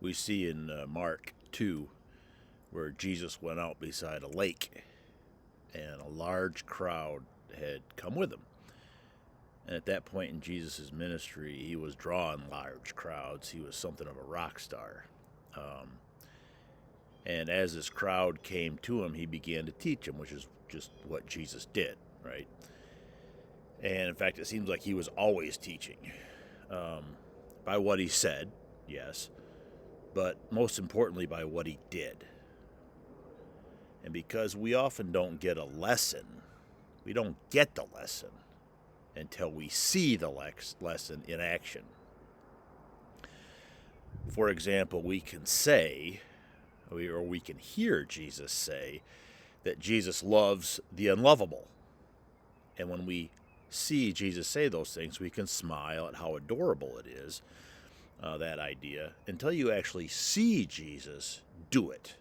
We see in Mark 2 where Jesus went out beside a lake and a large crowd had come with him. And at that point in Jesus' ministry, he was drawing large crowds. He was something of a rock star. And as this crowd came to him, he began to teach them, which is just what Jesus did, right? And in fact, it seems like he was always teaching by what he said, yes, but most importantly by what he did. And because we often don't get a lesson, we don't get the lesson until we see the lesson in action. For example, we can say, or we can hear Jesus say, that Jesus loves the unlovable. And when we see Jesus say those things, we can smile at how adorable it is, that idea, until you actually see Jesus do it.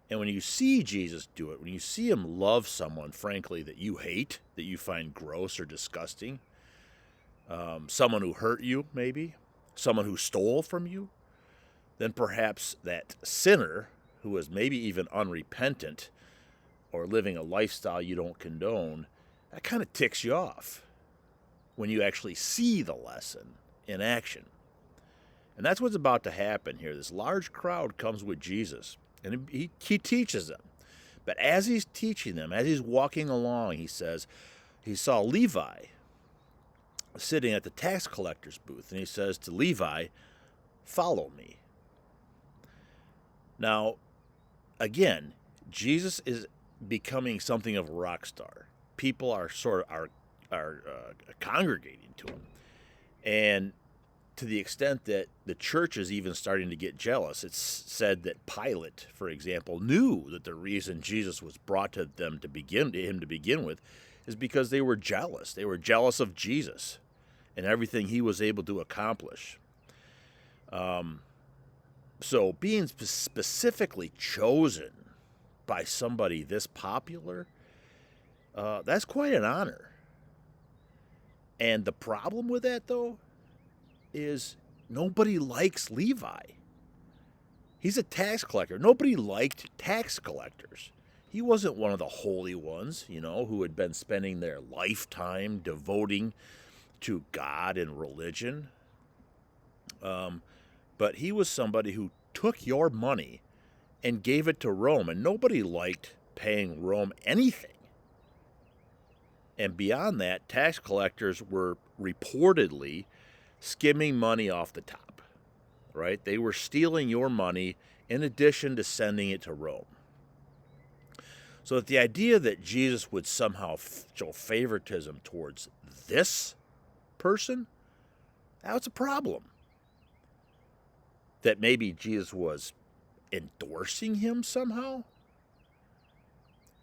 And when you see Jesus do it, when you see him love someone, frankly, that you hate, that you find gross or disgusting, someone who hurt you, maybe, someone who stole from you, then perhaps that sinner who is maybe even unrepentant or living a lifestyle you don't condone, that kind of ticks you off when you actually see the lesson in action. And that's what's about to happen here. This large crowd comes with Jesus, and he teaches them. But as he's teaching them, as he's walking along, he says, he saw Levi sitting at the tax collector's booth, and he says to Levi, "Follow me." Now, again, Jesus is becoming something of a rock star. People are congregating to him, and to the extent that the church is even starting to get jealous. It's said that Pilate, for example, knew that the reason Jesus was brought to him to begin with is because they were jealous. They were jealous of Jesus and everything he was able to accomplish. So being specifically chosen by somebody this popular, that's quite an honor. And the problem with that, though, is nobody likes Levi. He's a tax collector. Nobody liked tax collectors. He wasn't one of the holy ones, who had been spending their lifetime devoting to God and religion. But he was somebody who took your money and gave it to Rome, and nobody liked paying Rome anything. And beyond that, tax collectors were reportedly skimming money off the top, right? They were stealing your money in addition to sending it to Rome. So that the idea that Jesus would somehow show favoritism towards this person, that's a problem. That maybe Jesus was endorsing him somehow?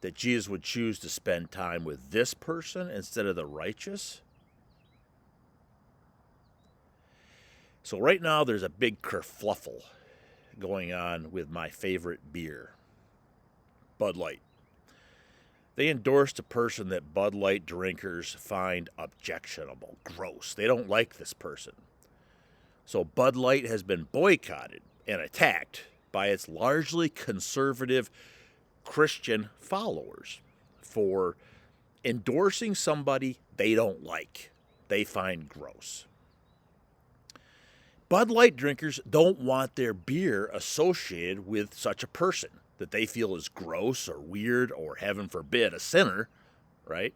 That Jesus would choose to spend time with this person instead of the righteous? So right now there's a big kerfluffle going on with my favorite beer, Bud Light. They endorsed a person that Bud Light drinkers find objectionable, gross. They don't like this person. So Bud Light has been boycotted and attacked by its largely conservative Christian followers for endorsing somebody they don't like, they find gross. Bud Light drinkers don't want their beer associated with such a person that they feel is gross or weird or, heaven forbid, a sinner, right?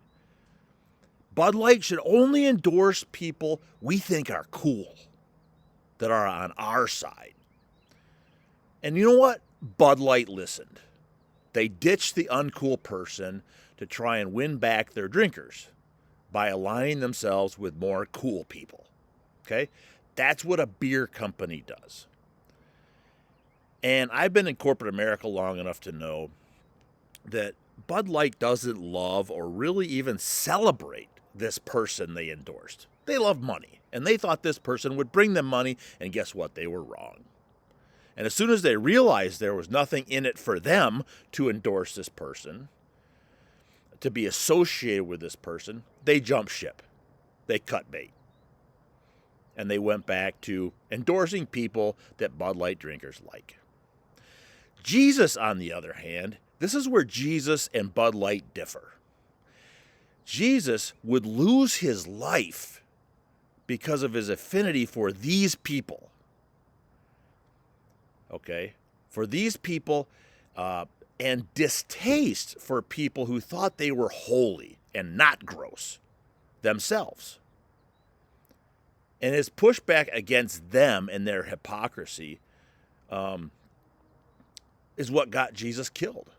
Bud Light should only endorse people we think are cool, that are on our side. And you know what? Bud Light listened. They ditched the uncool person to try and win back their drinkers by aligning themselves with more cool people. Okay? That's what a beer company does. And I've been in corporate America long enough to know that Bud Light doesn't love or really even celebrate this person they endorsed. They love money, and they thought this person would bring them money, and guess what? They were wrong. And as soon as they realized there was nothing in it for them to endorse this person, to be associated with this person, they jumped ship. They cut bait. And they went back to endorsing people that Bud Light drinkers like. Jesus, on the other hand, this is where Jesus and Bud Light differ. Jesus would lose his life because of his affinity for these people. Okay? For these people, and distaste for people who thought they were holy and not gross themselves. And his pushback against them and their hypocrisy is what got Jesus killed.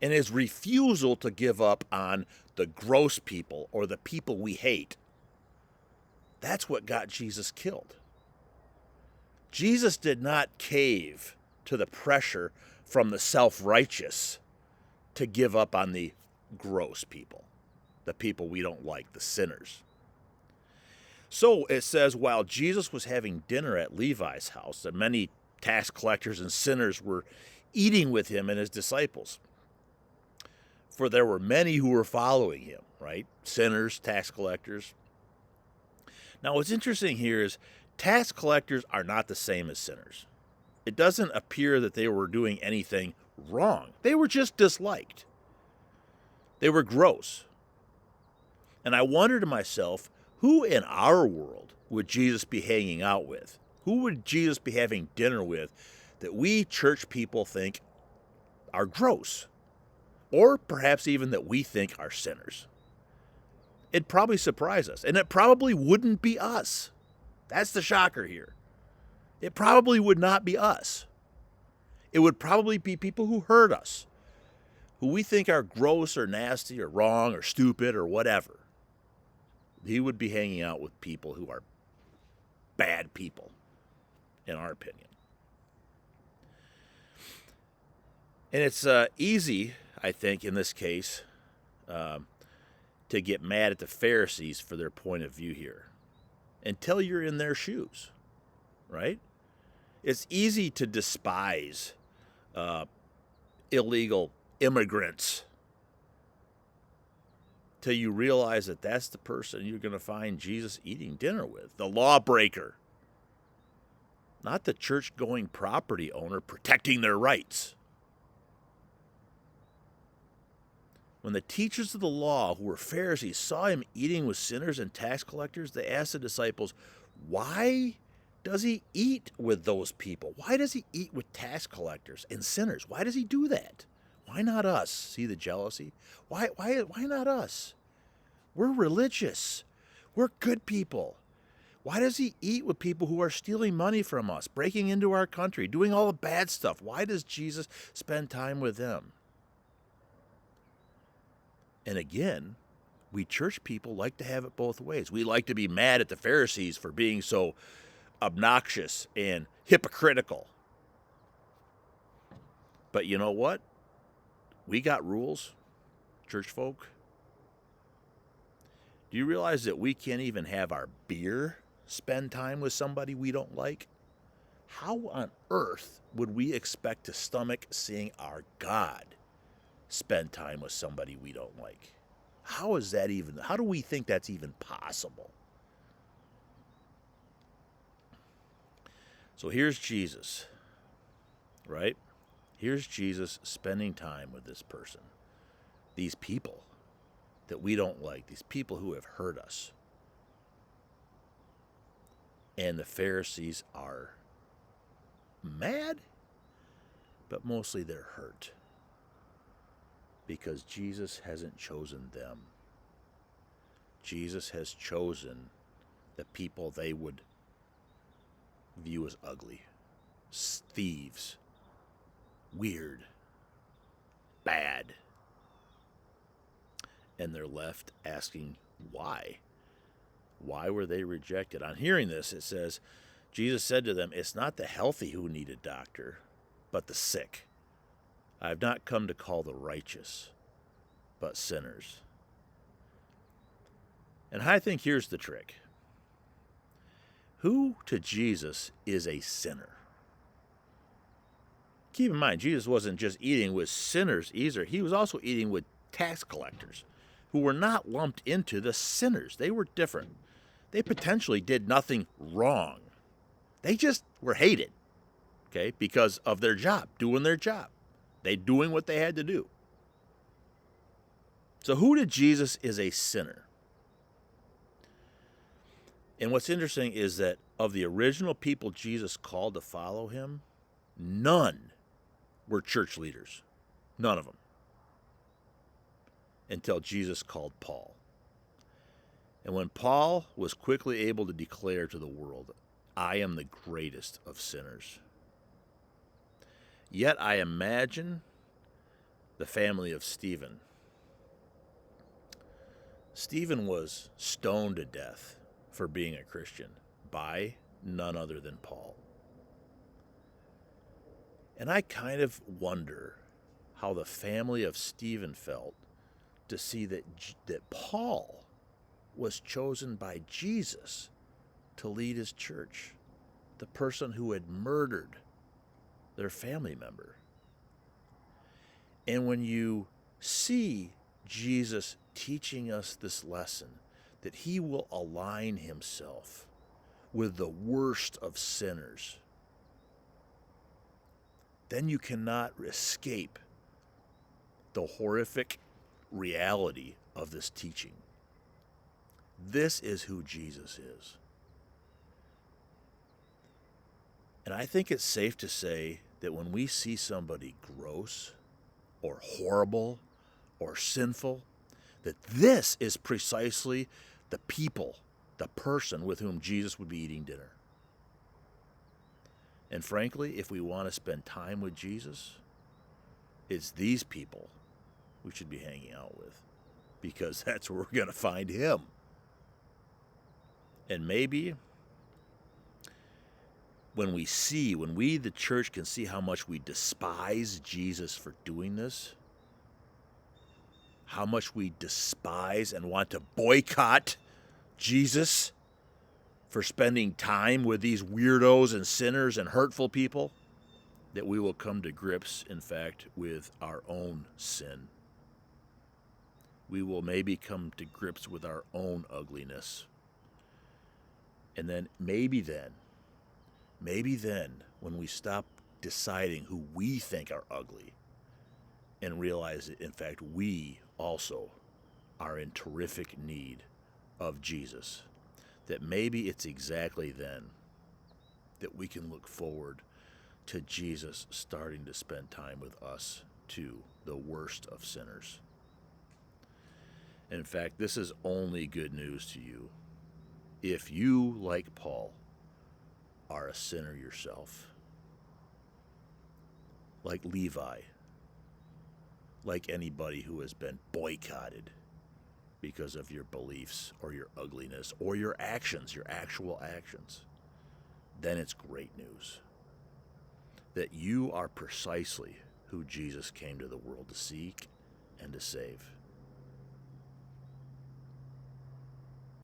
And his refusal to give up on the gross people or the people we hate, that's what got Jesus killed. Jesus did not cave to the pressure from the self-righteous to give up on the gross people, the people we don't like, the sinners. So it says, while Jesus was having dinner at Levi's house, that many tax collectors and sinners were eating with him and his disciples. For there were many who were following him, right? Sinners, tax collectors. Now what's interesting here is tax collectors are not the same as sinners. It doesn't appear that they were doing anything wrong. They were just disliked. They were gross. And I wonder to myself, who in our world would Jesus be hanging out with? Who would Jesus be having dinner with that we church people think are gross? Or perhaps even that we think are sinners? It'd probably surprise us. And it probably wouldn't be us. That's the shocker here. It probably would not be us. It would probably be people who hurt us, who we think are gross or nasty or wrong or stupid or whatever. He would be hanging out with people who are bad people, in our opinion. And it's easy, I think, in this case, to get mad at the Pharisees for their point of view here until you're in their shoes, right? It's easy to despise illegal immigrants till you realize that that's the person you're going to find Jesus eating dinner with, the lawbreaker, not the church-going property owner protecting their rights. When the teachers of the law, who were Pharisees, saw him eating with sinners and tax collectors, they asked the disciples, why does he eat with those people? Why does he eat with tax collectors and sinners? Why does he do that? Why not us? See the jealousy? Why not us? We're religious. We're good people. Why does he eat with people who are stealing money from us, breaking into our country, doing all the bad stuff? Why does Jesus spend time with them? And again, we church people like to have it both ways. We like to be mad at the Pharisees for being so obnoxious and hypocritical. But you know what? We got rules, church folk. Do you realize that we can't even have our beer spend time with somebody we don't like? How on earth would we expect to stomach seeing our God spend time with somebody we don't like? How do we think that's even possible? So here's Jesus, right? Here's Jesus spending time with this person, these people that we don't like, these people who have hurt us. And the Pharisees are mad, but mostly they're hurt because Jesus hasn't chosen them. Jesus has chosen the people they would view as ugly, thieves, weird, bad. And they're left asking why. Why were they rejected? On hearing this, it says, Jesus said to them, it's not the healthy who need a doctor, but the sick. I have not come to call the righteous, but sinners. And I think here's the trick. Who to Jesus is a sinner? Keep in mind, Jesus wasn't just eating with sinners either. He was also eating with tax collectors who were not lumped into the sinners. They were different. they potentially did nothing wrong. They just were hated, okay, because of their job, doing their job. They doing what they had to do. So who did Jesus is a sinner? And what's interesting is that of the original people Jesus called to follow him, none were church leaders. None of them. Until Jesus called Paul. And when Paul was quickly able to declare to the world, I am the greatest of sinners. Yet I imagine the family of Stephen. Stephen was stoned to death for being a Christian by none other than Paul. And I kind of wonder how the family of Stephen felt to see that Paul was chosen by Jesus to lead his church, the person who had murdered their family member. And when you see Jesus teaching us this lesson, that he will align himself with the worst of sinners, then you cannot escape the horrific reality of this teaching. This is who Jesus is. And I think it's safe to say that when we see somebody gross or horrible or sinful, that this is precisely the people, the person with whom Jesus would be eating dinner. And frankly, if we want to spend time with Jesus, it's these people we should be hanging out with, because that's where we're going to find him. And maybe when we, the church, can see how much we despise Jesus for doing this, how much we despise and want to boycott Jesus for spending time with these weirdos and sinners and hurtful people, that we will come to grips, in fact, with our own sin. We will maybe come to grips with our own ugliness. And then, maybe then, when we stop deciding who we think are ugly and realize that, in fact, we also are in terrific need of Jesus, that maybe it's exactly then that we can look forward to Jesus starting to spend time with us too, the worst of sinners. And in fact, this is only good news to you if you, like Paul, are a sinner yourself. Like Levi, like anybody who has been boycotted because of your beliefs or your ugliness or your actions, your actual actions, then it's great news that you are precisely who Jesus came to the world to seek and to save.